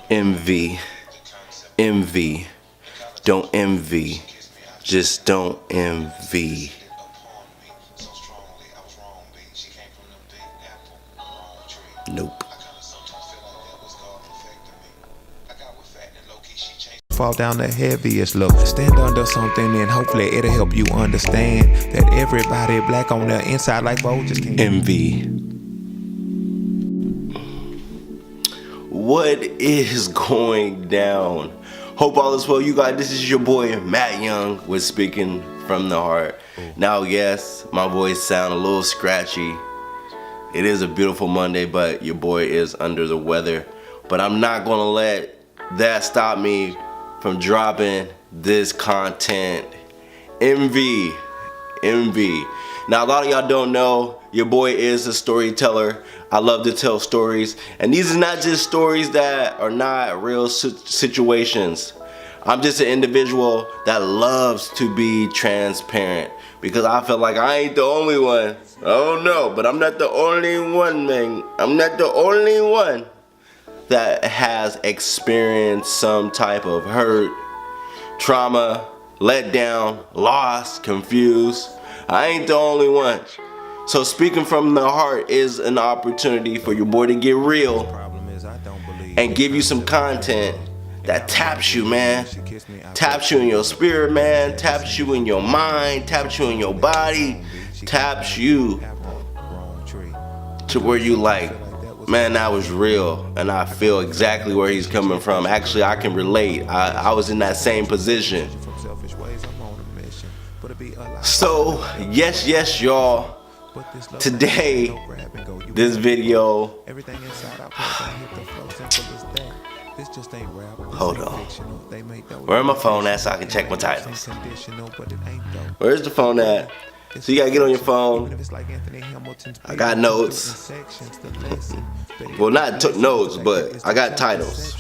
Envy. Envy. Don't envy. Just don't envy. Nope. Fall down the heaviest look. Stand under something and hopefully it'll help you understand that everybody black on the inside like just can't. Envy. What is going down? Hope all is well, you guys. This is your boy Matt Young with Speaking from the Heart. Now, yes, my voice sound a little scratchy. It is a beautiful Monday, but your boy is under the weather. But I'm not gonna let that stop me from dropping this content. Envy. Now, a lot of y'all don't know, your boy is a storyteller. I love to tell stories, and these are not just stories that are not real situations. I'm just an individual that loves to be transparent because I feel like I ain't the only one. I don't know, but I'm not the only one, man. I'm not the only one that has experienced some type of hurt, trauma, let down, lost, confused. I ain't the only one. So speaking from the heart is an opportunity for your boy to get real and give you some content that taps you, man. Taps you in your spirit, man. Taps you in your mind. Taps you in your body. Taps you to where you like, man, that was real, and I feel exactly where he's coming from. Actually, I can relate. I was in that same position. So, yes, y'all. Today, this video. Hold on. Where my phone at so I can check my titles? Where's the phone at? So you gotta get on your phone. I got notes. Well, not notes, but I got titles.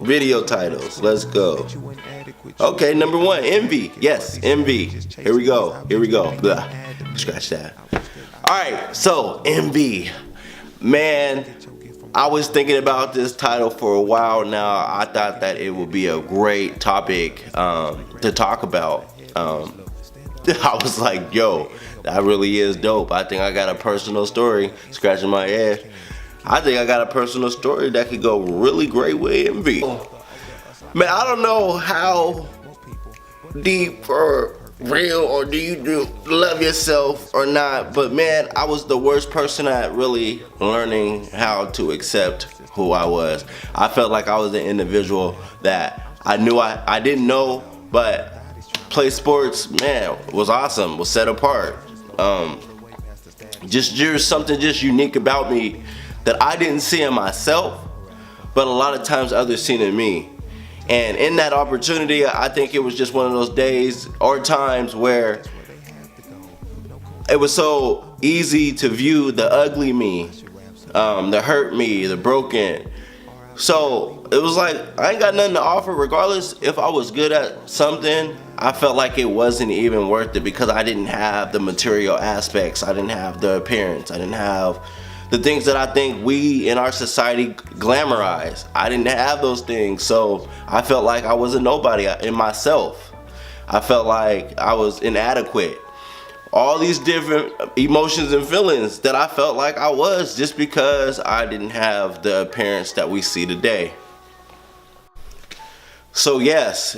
Video titles. Let's go. Okay, number one, envy. Yes, envy. Here we go. Blah. Scratch that. Alright, so envy. Man, I was thinking about this title for a while now. I thought that it would be a great topic to talk about. I was like, yo, that really is dope. I think I got a personal story, scratching my head. I think I got a personal story that could go really great with envy. Man, I don't know how deep or real or do you love yourself or not, but man, I was the worst person at really learning how to accept who I was. I felt like I was an individual that I knew I didn't know, but play sports, man, was awesome, was set apart. There's something just unique about me that I didn't see in myself, but a lot of times others seen in me. And in that opportunity, I think it was just one of those days or times where it was so easy to view the ugly me, the hurt me, the broken. So it was like, I ain't got nothing to offer regardless if I was good at something. I felt like it wasn't even worth it because I didn't have the material aspects. I didn't have the appearance. I didn't have the things that I think we in our society glamorize. I didn't have those things, so I felt like I was a nobody in myself. I felt like I was inadequate. All these different emotions and feelings that I felt like I was just because I didn't have the appearance that we see today. So yes,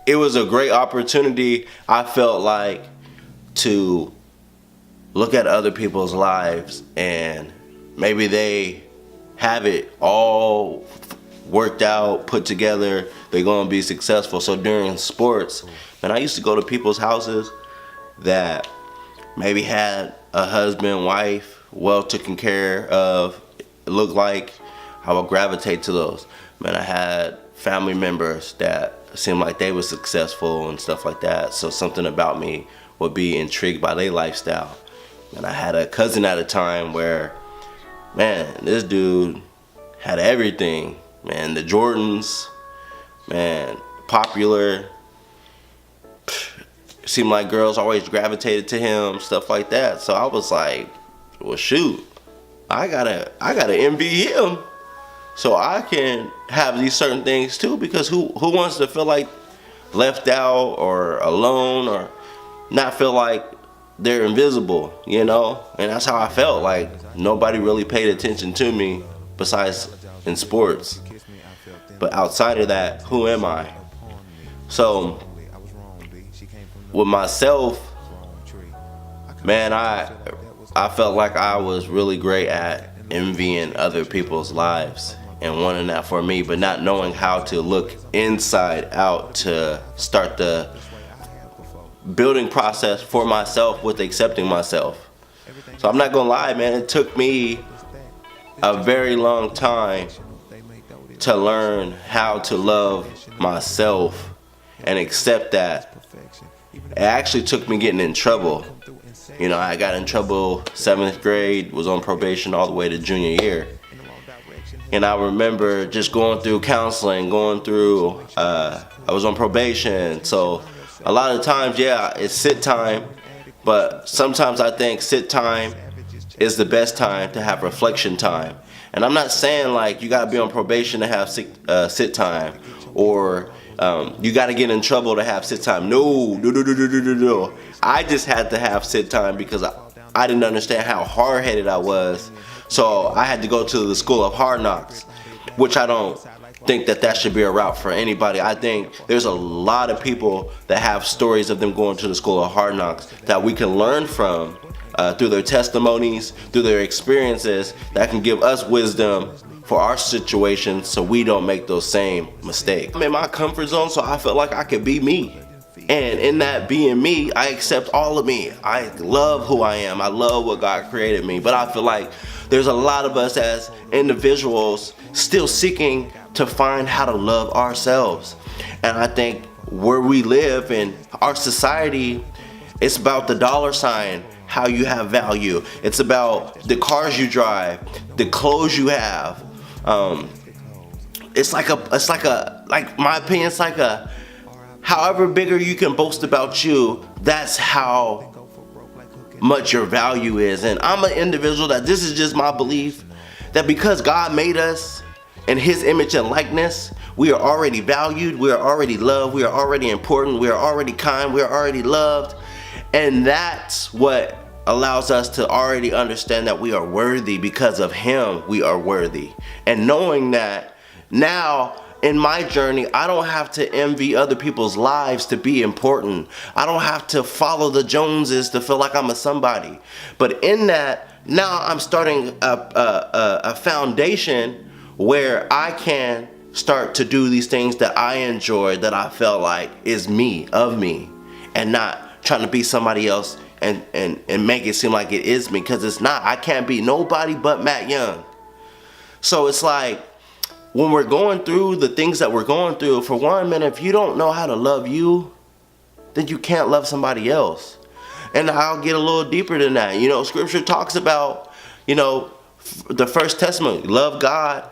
it was a great opportunity, I felt like, to look at other people's lives and maybe they have it all worked out, put together, they're gonna be successful. So during sports, man, I used to go to people's houses that maybe had a husband, wife, well taken care of, it looked like. I would gravitate to those. Man, I had family members that seemed like they were successful and stuff like that, so something about me would be intrigued by their lifestyle. And I had a cousin at a time where, man, this dude had everything. Man, the Jordans, man, popular, seemed like girls always gravitated to him, stuff like that. So I was like, well, shoot, I gotta envy him so I can have these certain things too, because who wants to feel like left out or alone or not feel like they're invisible, you know? And that's how I felt, like nobody really paid attention to me besides in sports. But outside of that, who am I? So with myself, man, I felt like I was really great at envying other people's lives and wanting that for me, but not knowing how to look inside out to start the building process for myself with accepting myself. So I'm not gonna lie, man, it took me a very long time to learn how to love myself and accept that. It actually took me getting in trouble. You know, I got in trouble 7th grade, was on probation all the way to junior year. And I remember just going through counseling, I was on probation. So a lot of times, yeah, it's sit time, but sometimes I think sit time is the best time to have reflection time. And I'm not saying like you gotta be on probation to have sit time, or you gotta get in trouble to have sit time. No. I just had to have sit time because I didn't understand how hard-headed I was. So I had to go to the school of hard knocks, which I don't think that should be a route for anybody. I think there's a lot of people that have stories of them going to the school of hard knocks that we can learn from through their testimonies, through their experiences, that can give us wisdom for our situations so we don't make those same mistakes. I'm in my comfort zone, so I felt like I could be me. And in that being me, I accept all of me. I love who I am. I love what God created me. But I feel like there's a lot of us as individuals still seeking to find how to love ourselves. And I think where we live in our society, it's about the dollar sign, how you have value. It's about the cars you drive, the clothes you have. It's like my opinion, it's like however bigger you can boast about you, that's how much your value is. And I'm an individual that this is just my belief, that because God made us in His image and likeness, we are already valued, we are already loved, we are already important, we are already kind, we are already loved. And that's what allows us to already understand that we are worthy. Because of Him, we are worthy. And knowing that, now in my journey, I don't have to envy other people's lives to be important. I don't have to follow the Joneses to feel like I'm a somebody. But in that, now I'm starting a foundation where I can start to do these things that I enjoy, that I felt like is me, of me, and not trying to be somebody else and make it seem like it is me, because it's not. I can't be nobody but Matt Young. So it's like, when we're going through the things that we're going through, for one, man, if you don't know how to love you, then you can't love somebody else. And I'll get a little deeper than that. You know, Scripture talks about, you know, the first testimony, love God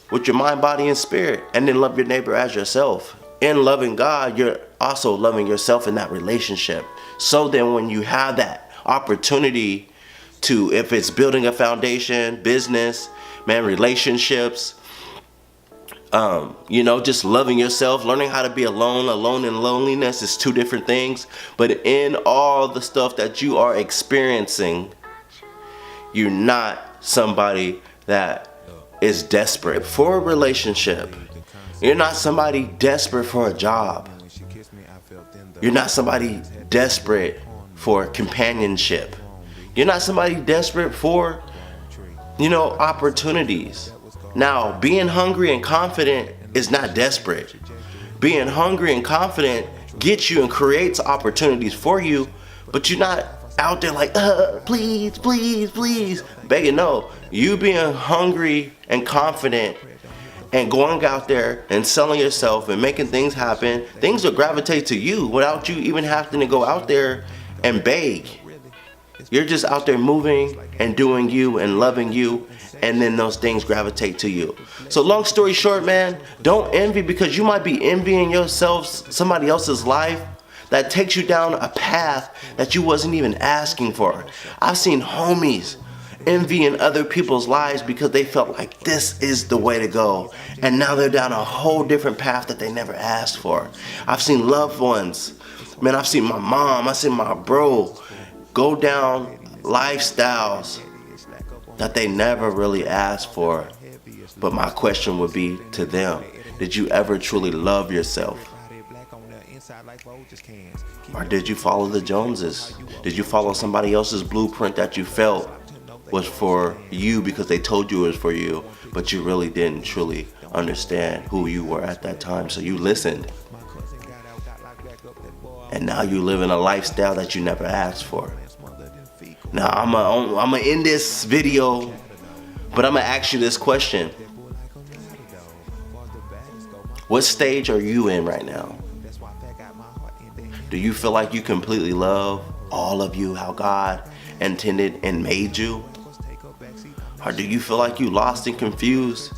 with your mind, body, and spirit, and then love your neighbor as yourself. In loving God, you're also loving yourself in that relationship. So then when you have that opportunity to, if it's building a foundation, business, man, relationships, you know, just loving yourself, learning how to be alone. Alone and loneliness is two different things. But in all the stuff that you are experiencing, you're not somebody that is desperate for a relationship. You're not somebody desperate for a job. You're not somebody desperate for companionship. You're not somebody desperate for, you know, opportunities. Now, being hungry and confident is not desperate. Being hungry and confident gets you and creates opportunities for you, but you're not out there like, please, please, please, begging. No, you being hungry and confident and going out there and selling yourself and making things happen, things will gravitate to you without you even having to go out there and beg. You're just out there moving and doing you and loving you, and then those things gravitate to you. So long story short, man, don't envy, because you might be envying yourself, somebody else's life that takes you down a path that you wasn't even asking for. I've seen homies envying other people's lives because they felt like this is the way to go, and now they're down a whole different path that they never asked for. I've seen loved ones, man, I've seen my mom, I've seen my bro go down lifestyles that they never really asked for. But my question would be to them, did you ever truly love yourself? Or did you follow the Joneses? Did you follow somebody else's blueprint that you felt was for you because they told you it was for you, but you really didn't truly understand who you were at that time, so you listened. And now you live in a lifestyle that you never asked for. Now I'm gonna end this video, but I'm gonna ask you this question. What stage are you in right now? Do you feel like you completely love all of you how God intended and made you? Or do you feel like you lost and confused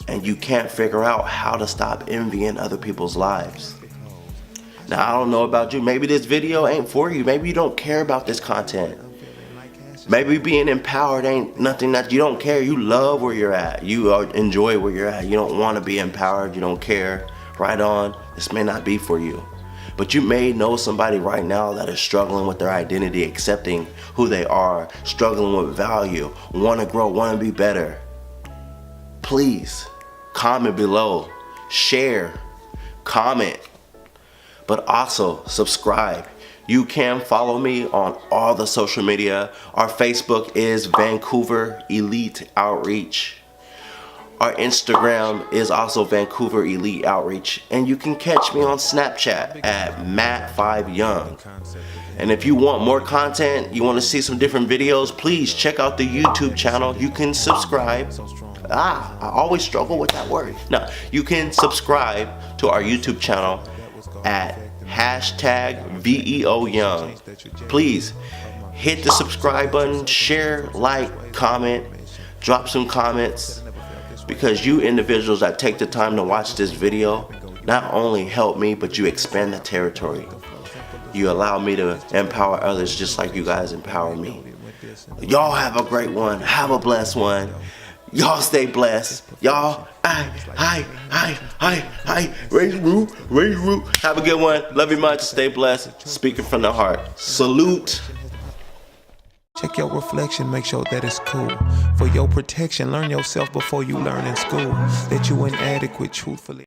and you can't figure out how to stop envying other people's lives? Now, I don't know about you. Maybe this video ain't for you. Maybe you don't care about this content. Maybe being empowered ain't nothing that you don't care. You love where you're at. You enjoy where you're at. You don't want to be empowered. You don't care. Right on. This may not be for you. But you may know somebody right now that is struggling with their identity, accepting who they are, struggling with value, want to grow, want to be better. Please comment below, share, comment, but also subscribe. You can follow me on all the social media. Our Facebook is Vancouver Elite Outreach. Our Instagram is also Vancouver Elite Outreach. And you can catch me on Snapchat at Matt5Young. And if you want more content, you want to see some different videos, please check out the YouTube channel. You can subscribe. I always struggle with that word. No, you can subscribe to our YouTube channel at #VEOYoung. Please hit the subscribe button, share, like, comment, drop some comments. Because you individuals that take the time to watch this video not only help me, but you expand the territory. You allow me to empower others just like you guys empower me. Y'all have a great one. Have a blessed one. Y'all stay blessed. Y'all, hi. Raise root. Have a good one. Love you much. Stay blessed. Speaking from the heart. Salute. Check your reflection, make sure that it's cool. For your protection, learn yourself before you learn in school. That you inadequate, truthfully.